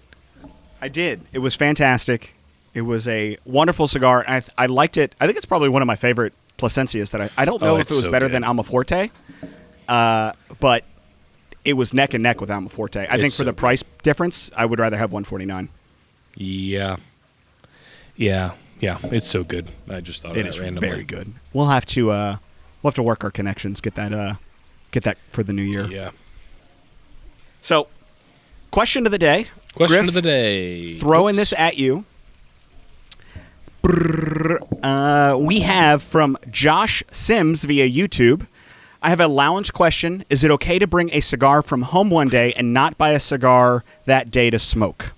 I did. It was fantastic. It was a wonderful cigar. I liked it. I think it's probably one of my favorite Plasencias that I don't know if it was better than Almaforte, but it was neck and neck with Almaforte. I think for the price difference, I would rather have 149. Yeah. It's so good. I just thought it of that is randomly. Very good. We'll have to work our connections, get that for the new year. Yeah. So, question of the day. Question of the day. Throwing this at you. We have from Josh Sims via YouTube. I have a lounge question. Is it okay to bring a cigar from home one day and not buy a cigar that day to smoke?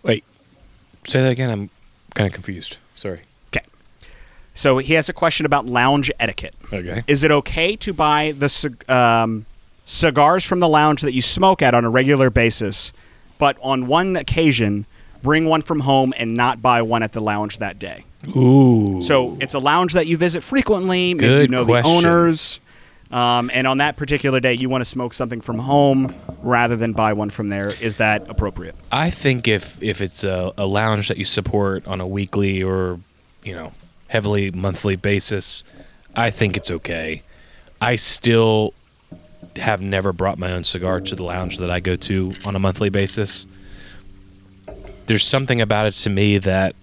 Wait. Say that again. I'm kind of confused. Sorry. Okay. So he has a question about lounge etiquette. Okay. Is it okay to buy the cigars from the lounge that you smoke at on a regular basis, but on one occasion bring one from home and not buy one at the lounge that day? Ooh. So it's a lounge that you visit frequently. Maybe Good you know question. the owners. And on that particular day, you want to smoke something from home rather than buy one from there. Is that appropriate? I think if it's a lounge that you support on a weekly or, heavily monthly basis, I think it's okay. I still have never brought my own cigar to the lounge that I go to on a monthly basis. There's something about it to me that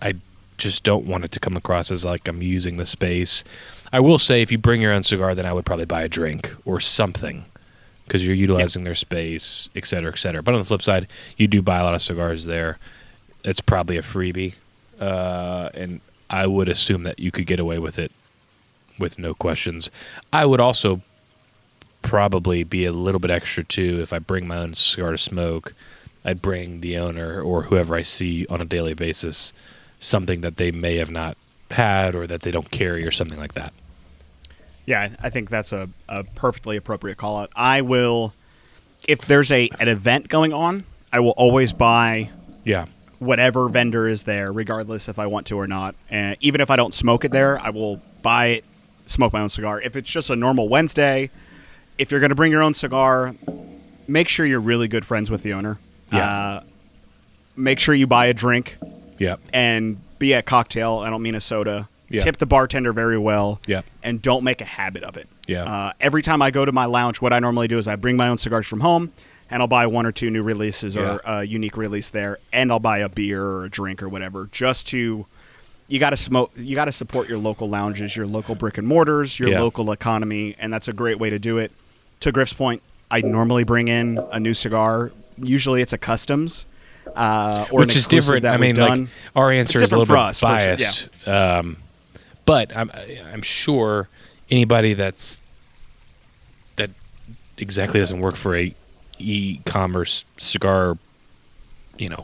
I just don't want it to come across as like I'm using the space. I will say if you bring your own cigar, then I would probably buy a drink or something because you're utilizing their space, et cetera, et cetera. But on the flip side, you do buy a lot of cigars there. It's probably a freebie. And I would assume that you could get away with it with no questions. I would also probably be a little bit extra too if I bring my own cigar to smoke. I'd bring the owner or whoever I see on a daily basis something that they may have not had or that they don't carry or something like that. Yeah, I think that's a perfectly appropriate call out. I will, if there's an event going on, I will always buy whatever vendor is there, regardless if I want to or not. And even if I don't smoke it there, I will buy it, smoke my own cigar. If it's just a normal Wednesday, if you're going to bring your own cigar, make sure you're really good friends with the owner. Yeah. Make sure you buy a drink. Yep. And be a cocktail. I don't mean a soda. Yep. Tip the bartender very well. Yep. And don't make a habit of it. Yeah. Every time I go to my lounge, what I normally do is I bring my own cigars from home, and I'll buy 1 or 2 new releases or a unique release there, and I'll buy a beer or a drink or whatever. Just to, you got to smoke. You got to support your local lounges, your local brick and mortars, your local economy, and that's a great way to do it. To Griff's point, I normally bring in a new cigar. Usually, it's a customs. Which is different. I mean, like our answer is a little bit biased, but I'm sure anybody that exactly doesn't work for a e-commerce cigar,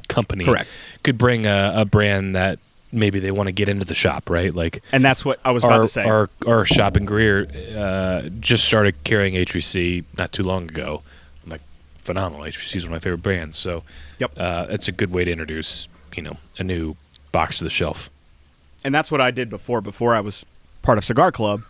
company, correct, could bring a brand that maybe they want to get into the shop, right? Like, and that's what I was about to say. Our shop in Greer just started carrying HVC not too long ago. I'm like, phenomenal. HVC is one of my favorite brands, so. Yep. It's a good way to introduce, a new box to the shelf. And that's what I did before. Before I was part of Cigar Club,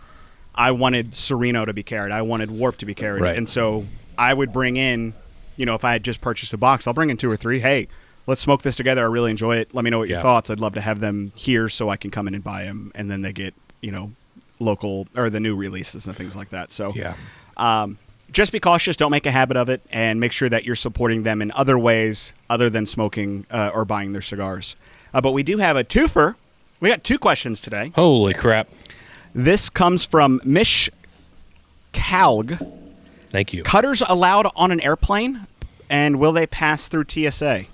I wanted Sereno to be carried. I wanted Warp to be carried. Right. And so I would bring in, if I had just purchased a box, I'll bring in 2 or 3. Hey, let's smoke this together. I really enjoy it. Let me know what your thoughts. I'd love to have them here so I can come in and buy them. And then they get, local or the new releases and things like that. So just be cautious. Don't make a habit of it, and make sure that you're supporting them in other ways other than smoking or buying their cigars. But we do have a twofer. We got 2 questions today. Holy crap. This comes from Mish Kalg. Thank you. Cutters allowed on an airplane, and will they pass through TSA?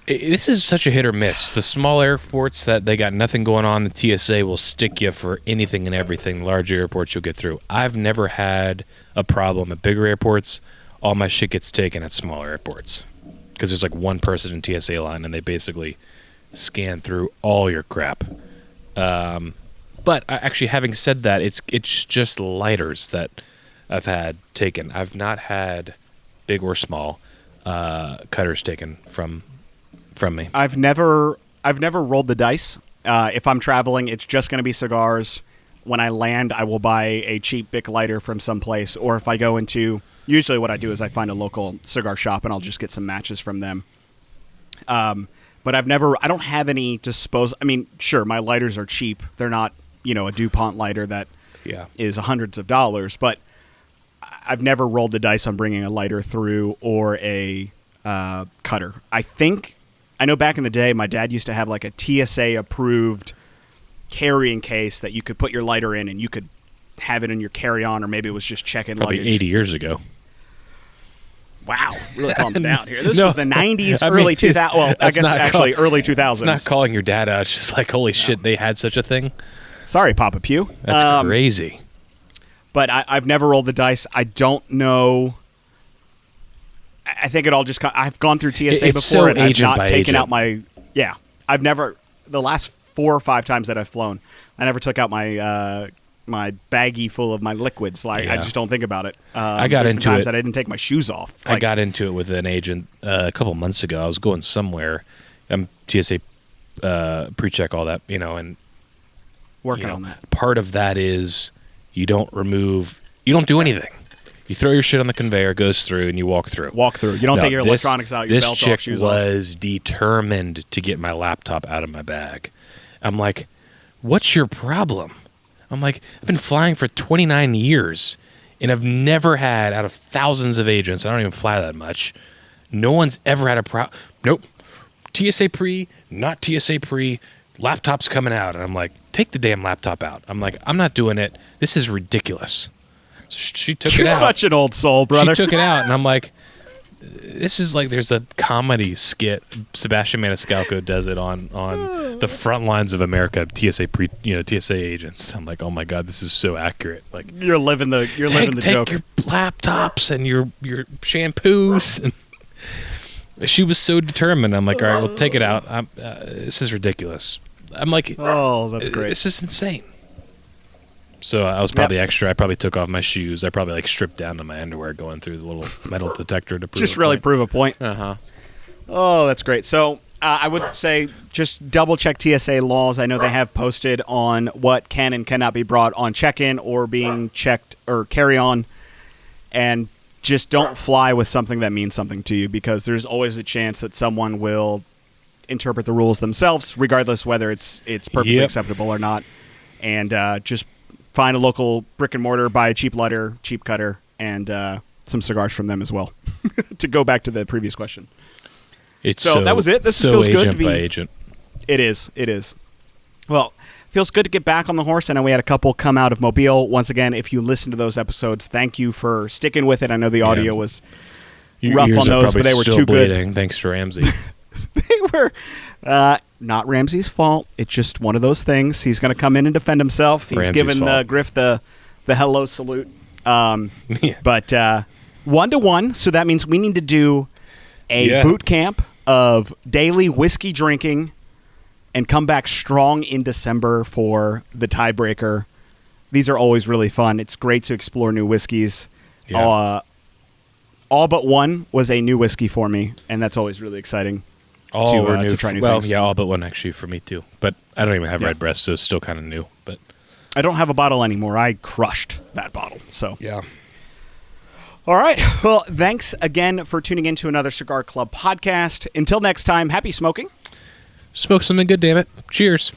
This is such a hit or miss. The small airports that they got nothing going on, the TSA will stick you for anything and everything. Larger airports you'll get through. I've never had a problem at bigger airports. All my shit gets taken at smaller airports because there's like one person in TSA line, and they basically scan through all your crap. But actually, having said that, it's just lighters that I've had taken. I've not had big or small cutters taken from me. I've never rolled the dice. If I'm traveling, it's just going to be cigars. When I land, I will buy a cheap Bic lighter from someplace, or if I go into, usually what I do is I find a local cigar shop and I'll just get some matches from them. But I don't have any disposal. I mean, sure, my lighters are cheap. They're not, a DuPont lighter that is hundreds of dollars, but I've never rolled the dice on bringing a lighter through or a cutter. I know back in the day, my dad used to have like a TSA-approved carrying case that you could put your lighter in and you could have it in your carry-on, or maybe it was just check-in luggage. Probably 80 years ago. Wow, really calmed down here. This was the 90s, early 2000s. Well, I guess actually early 2000s. It's not calling your dad out. It's just like, holy shit, they had such a thing. Sorry, Papa Pugh. That's crazy. But I've never rolled the dice. I don't know. I think it all just. I've gone through TSA before, and I've not taken out my. Yeah, I've never. The last 4 or 5 times that I've flown, I never took out my my baggie full of my liquids. Like I just don't think about it. I got into times it. that I didn't take my shoes off. I got into it with an agent a couple months ago. I was going somewhere. I'm TSA pre-check, all that, and working on that. Part of that is you don't do anything. You throw your shit on the conveyor, it goes through, and you walk through. You don't take your electronics out, your belt off, shoes off. This chick was determined to get my laptop out of my bag. I'm like, what's your problem? I'm like, I've been flying for 29 years, and I've never had, out of thousands of agents, I don't even fly that much, no one's ever had a problem. Nope. TSA pre, not TSA pre, laptop's coming out. And I'm like, take the damn laptop out. I'm like, I'm not doing it. This is ridiculous. She took it out. You're such an old soul, brother. She took it out, and I'm like, this is like, there's a comedy skit. Sebastian Maniscalco does it on the front lines of America. TSA agents. I'm like, oh my god, this is so accurate. Like, you're living the joke. Take your laptops and your shampoos. And she was so determined. I'm like, all right, we'll take it out. This is ridiculous. I'm like, oh, that's great. This is insane. So I was probably extra. I probably took off my shoes. I probably stripped down to my underwear going through the little metal detector to prove a point. Uh-huh. Oh, that's great. So I would say just double check TSA laws. I know they have posted on what can and cannot be brought on check-in or being checked or carry on, and just don't fly with something that means something to you, because there's always a chance that someone will interpret the rules themselves, regardless whether it's perfectly acceptable or not. And just find a local brick and mortar, buy a cheap lighter, cheap cutter, and some cigars from them as well. To go back to the previous question. So that was it. This feels good to be agent. It is. Well, feels good to get back on the horse. I know we had a couple come out of Mobile. Once again, if you listen to those episodes, thank you for sticking with it. I know the audio was rough on those, but they were too good. Thanks to Ramsey. They were not Ramsey's fault. It's just one of those things. He's going to come in and defend himself. He's given Griff the hello salute. But 1-to-1, so that means we need to do a boot camp of daily whiskey drinking and come back strong in December for the tiebreaker. These are always really fun. It's great to explore new whiskeys. Yeah. All but one was a new whiskey for me, and that's always really exciting. All are new. To try new well, things. yeah, all but one actually for me too. But I don't even have Yeah. red breast, so it's still kind of new. But I don't have a bottle anymore. I crushed that bottle. So yeah. All right. Well, thanks again for tuning in to another Cigar Club podcast. Until next time, happy smoking. Smoke something good, damn it. Cheers.